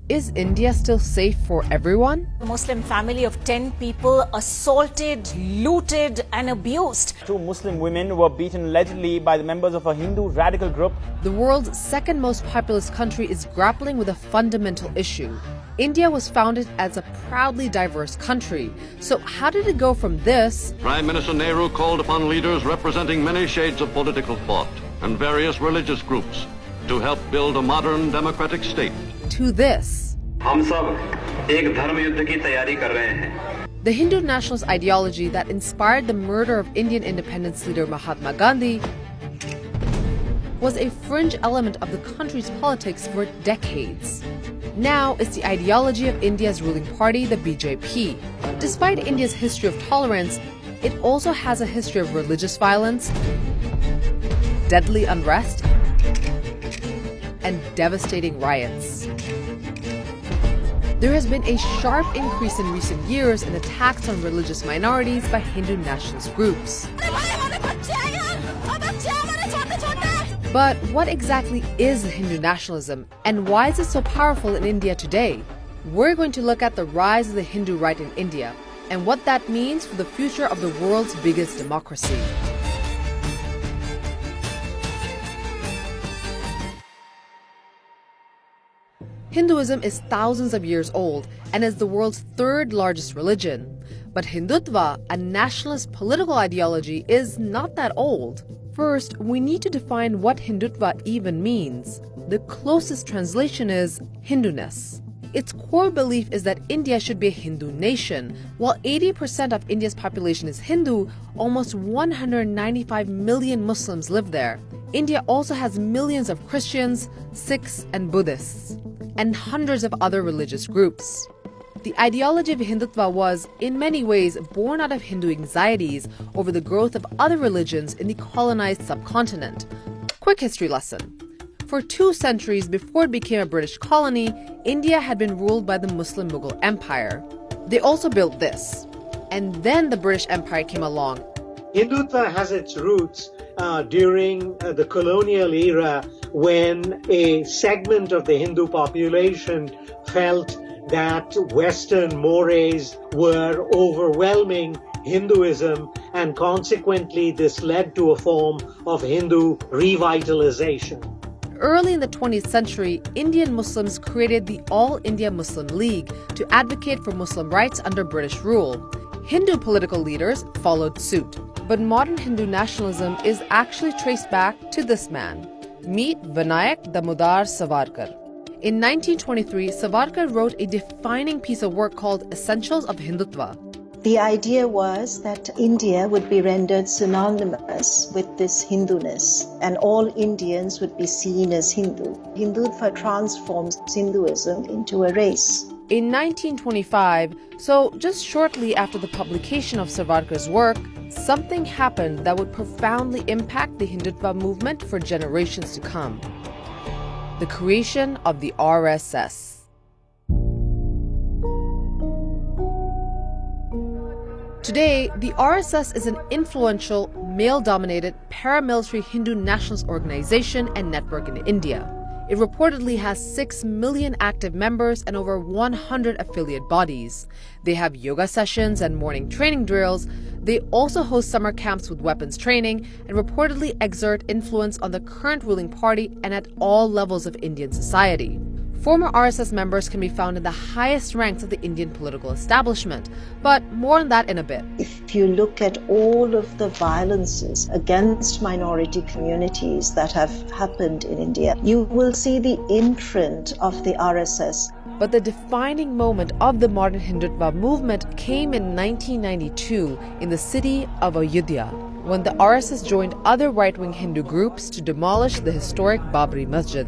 Is India still safe for everyone? A Muslim family of 10 people assaulted, looted and abused. 2 Muslim women were beaten allegedly by the members of a Hindu radical group. The world's second most populous country is grappling with a fundamental issue. India was founded as a proudly diverse country. So how did it go from this? Prime Minister Nehru called upon leaders representing many shades of political thought and various religious groups to help build a modern democratic state. To this? हम सब एक धर्म युद्ध की तैयारी कर रहे हैं. The Hindu nationalist ideology that inspired the murder of Indian independence leader Mahatma Gandhi was a fringe element of the country's politics for decades. Now it's the ideology of India's ruling party, the BJP. Despite India's history of tolerance, it also has a history of religious violence, deadly unrest, and devastating riots. There has been a sharp increase in recent years in attacks on religious minorities by Hindu nationalist groups. But what exactly is Hindu nationalism, and why is it so powerful in India today? We're going to look at the rise of the Hindu right in India and what that means for the future of the world's biggest democracy. Hinduism is thousands of years old and is the world's third largest religion. But Hindutva, a nationalist political ideology, is not that old. First, we need to define what Hindutva even means. The closest translation is Hinduness. Its core belief is that India should be a Hindu nation. While 80% of India's population is Hindu, almost 195 million Muslims live there. India also has millions of Christians, Sikhs, and Buddhists, and hundreds of other religious groups. The ideology of Hindutva was, in many ways, born out of Hindu anxieties over the growth of other religions in the colonized subcontinent. Quick history lesson. For 2 centuries before it became a British colony, India had been ruled by the Muslim Mughal Empire. They also built this. And then the British Empire came along. Hindutva has its roots during the colonial era, when a segment of the Hindu population felt that Western mores were overwhelming Hinduism, and consequently this led to a form of Hindu revitalization. Early in the 20th century, Indian Muslims created the All India Muslim League to advocate for Muslim rights under British rule. Hindu political leaders followed suit. But modern Hindu nationalism is actually traced back to this man. Meet Vinayak Damodar Savarkar. In 1923, Savarkar wrote a defining piece of work called Essentials of Hindutva. The idea was that India would be rendered synonymous with this Hinduness, and all Indians would be seen as Hindu. Hindutva transforms Hinduism into a race. In 1925, so just shortly after the publication of Savarkar's work, something happened that would profoundly impact the Hindutva movement for generations to come. The creation of the RSS. Today, the RSS is an influential, male-dominated, paramilitary Hindu nationalist organization and network in India. It reportedly has 6 million active members and over 100 affiliate bodies. They have yoga sessions and morning training drills. They also host summer camps with weapons training and reportedly exert influence on the current ruling party and at all levels of Indian society. Former RSS members can be found in the highest ranks of the Indian political establishment, but more on that in a bit. If you look at all of the violences against minority communities that have happened in India, you will see the imprint of the RSS. But the defining moment of the modern Hindutva movement came in 1992 in the city of Ayodhya, when the RSS joined other right-wing Hindu groups to demolish the historic Babri Masjid.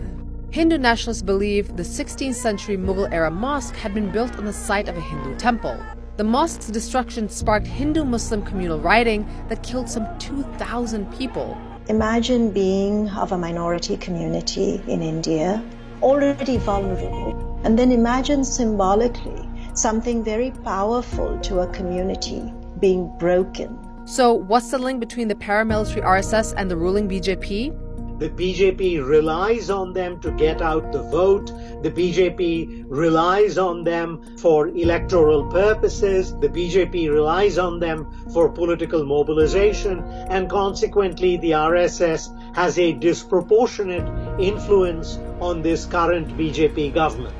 Hindu nationalists believe the 16th century Mughal-era mosque had been built on the site of a Hindu temple. The mosque's destruction sparked Hindu-Muslim communal rioting that killed some 2,000 people. Imagine being of a minority community in India, already vulnerable, and then imagine symbolically something very powerful to a community being broken. So what's the link between the paramilitary RSS and the ruling BJP? The BJP relies on them to get out the vote. The BJP relies on them for electoral purposes. The BJP relies on them for political mobilization. And consequently, the RSS has a disproportionate influence on this current BJP government.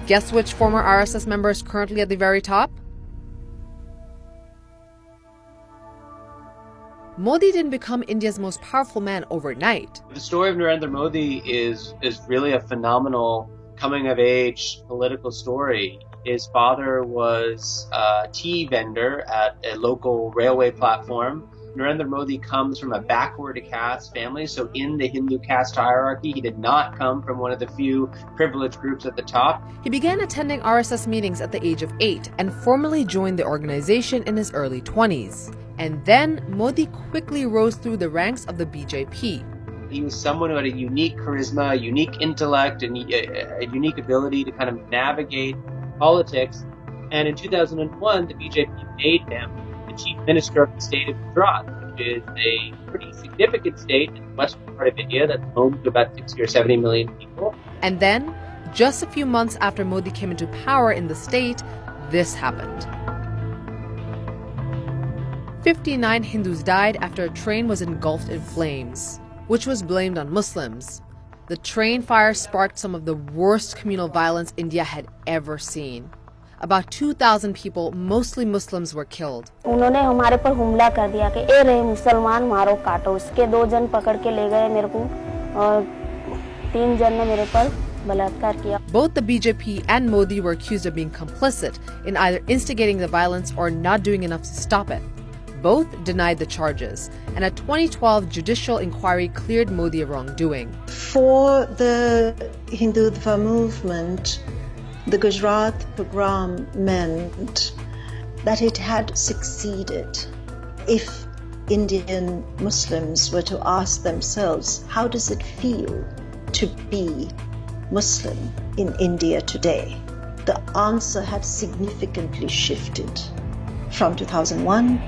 Guess which former RSS member is currently at the very top? Modi didn't become India's most powerful man overnight. The story of Narendra Modi is really a phenomenal coming-of-age political story. His father was a tea vendor at a local railway platform. Narendra Modi comes from a backward caste family, so in the Hindu caste hierarchy, he did not come from one of the few privileged groups at the top. He began attending RSS meetings at the age of 8 and formally joined the organization in his early 20s. And then Modi quickly rose through the ranks of the BJP. He was someone who had a unique charisma, a unique intellect, and a unique ability to kind of navigate politics. And in 2001, the BJP made him the chief minister of the state of Gujarat, which is a pretty significant state in the western part of India that's home to about 60 or 70 million people. And then, just a few months after Modi came into power in the state, this happened. 59 Hindus died after a train was engulfed in flames, which was blamed on Muslims. The train fire sparked some of the worst communal violence India had ever seen. About 2,000 people, mostly Muslims, were killed. उन्होंने हमारे पर हमला कर दिया कि ए रहे मुसलमान मारो काटो उसके 2 जन पकड़ के ले गए मेरे को और 3 जन ने मेरे पर बलात्कार किया. Both the BJP and Modi were accused of being complicit in either instigating the violence or not doing enough to stop it. Both denied the charges, and a 2012 judicial inquiry cleared Modi of wrongdoing. For the Hindutva movement, the Gujarat program meant that it had succeeded. If Indian Muslims were to ask themselves, how does it feel to be Muslim in India today? The answer had significantly shifted from 2001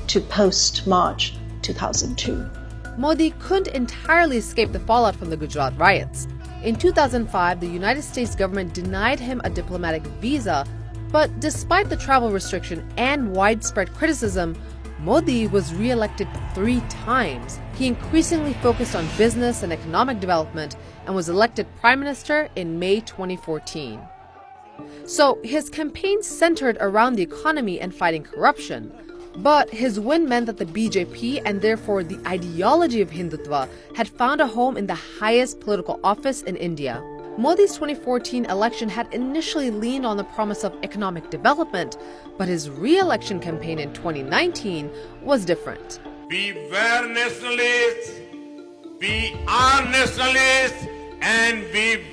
to post-March 2002. Modi couldn't entirely escape the fallout from the Gujarat riots. In 2005, the United States government denied him a diplomatic visa, but despite the travel restriction and widespread criticism, Modi was re-elected 3 times. He increasingly focused on business and economic development and was elected Prime Minister in May 2014. So his campaign centered around the economy and fighting corruption. But his win meant that the BJP, and therefore the ideology of Hindutva, had found a home in the highest political office in India. Modi's 2014 election had initially leaned on the promise of economic development, but his re-election campaign in 2019 was different. We were nationalists, we are nationalists, and we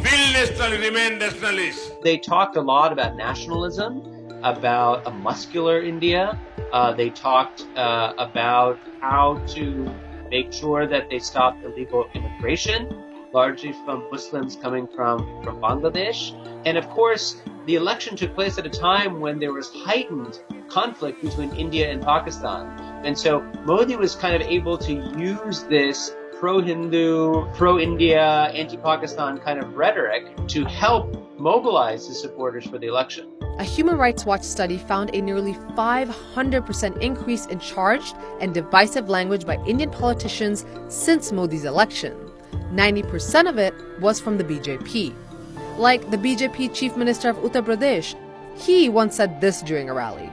will remain nationalists. They talked a lot about nationalism, about a muscular India. They talked about how to make sure that they stopped illegal immigration, largely from Muslims coming from Bangladesh. And of course, the election took place at a time when there was heightened conflict between India and Pakistan. And so Modi was kind of able to use this pro-Hindu, pro-India, anti-Pakistan kind of rhetoric to help mobilize his supporters for the election. A Human Rights Watch study found a nearly 500% increase in charged and divisive language by Indian politicians since Modi's election. 90% of it was from the BJP. Like the BJP Chief Minister of Uttar Pradesh, he once said this during a rally.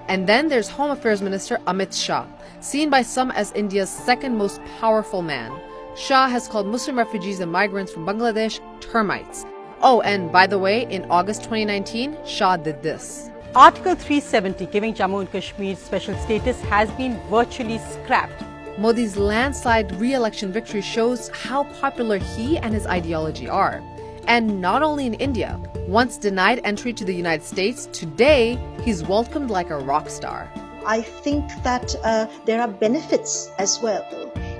And then there's Home Affairs Minister Amit Shah, seen by some as India's second most powerful man. Shah has called Muslim refugees and migrants from Bangladesh termites. Oh, and by the way, in August 2019, Shah did this. Article 370, giving Jammu and Kashmir special status, has been virtually scrapped. Modi's landslide re-election victory shows how popular he and his ideology are. And not only in India. Once denied entry to the United States, today he's welcomed like a rock star. I think that there are benefits as well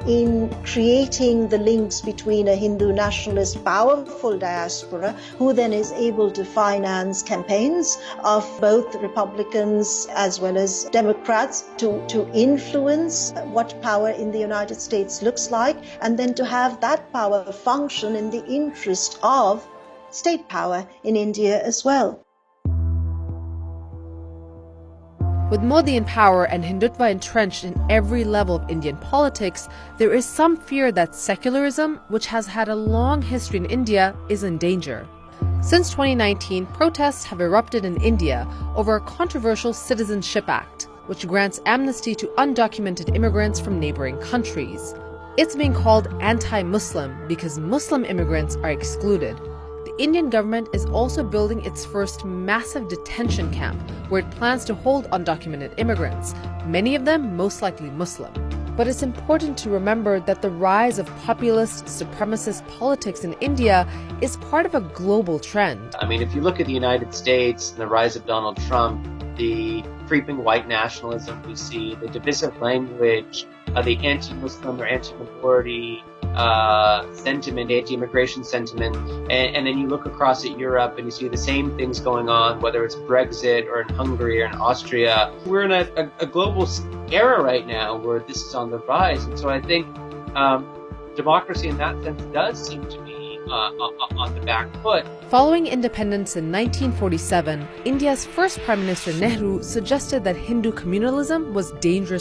in creating the links between a Hindu nationalist powerful diaspora, who then is able to finance campaigns of both Republicans as well as Democrats to influence what power in the United States looks like, and then to have that power function in the interest of state power in India as well. With Modi in power and Hindutva entrenched in every level of Indian politics, there is some fear that secularism, which has had a long history in India, is in danger. Since 2019, protests have erupted in India over a controversial Citizenship Act, which grants amnesty to undocumented immigrants from neighboring countries. It's being called anti-Muslim because Muslim immigrants are excluded. The Indian government is also building its first massive detention camp where it plans to hold undocumented immigrants, many of them most likely Muslim. But it's important to remember that the rise of populist, supremacist politics in India is part of a global trend. I mean, if you look at the United States and the rise of Donald Trump, the creeping white nationalism we see, the divisive language, the anti-Muslim or anti-majority sentiment, anti-immigration sentiment, and then you look across at Europe and you see the same things going on, whether it's Brexit or in Hungary or in Austria. We're in a global era right now where this is on the rise, and so I think democracy in that sense does seem to be on the back foot. Following independence in 1947, India's first Prime Minister Nehru suggested that Hindu communalism was dangerous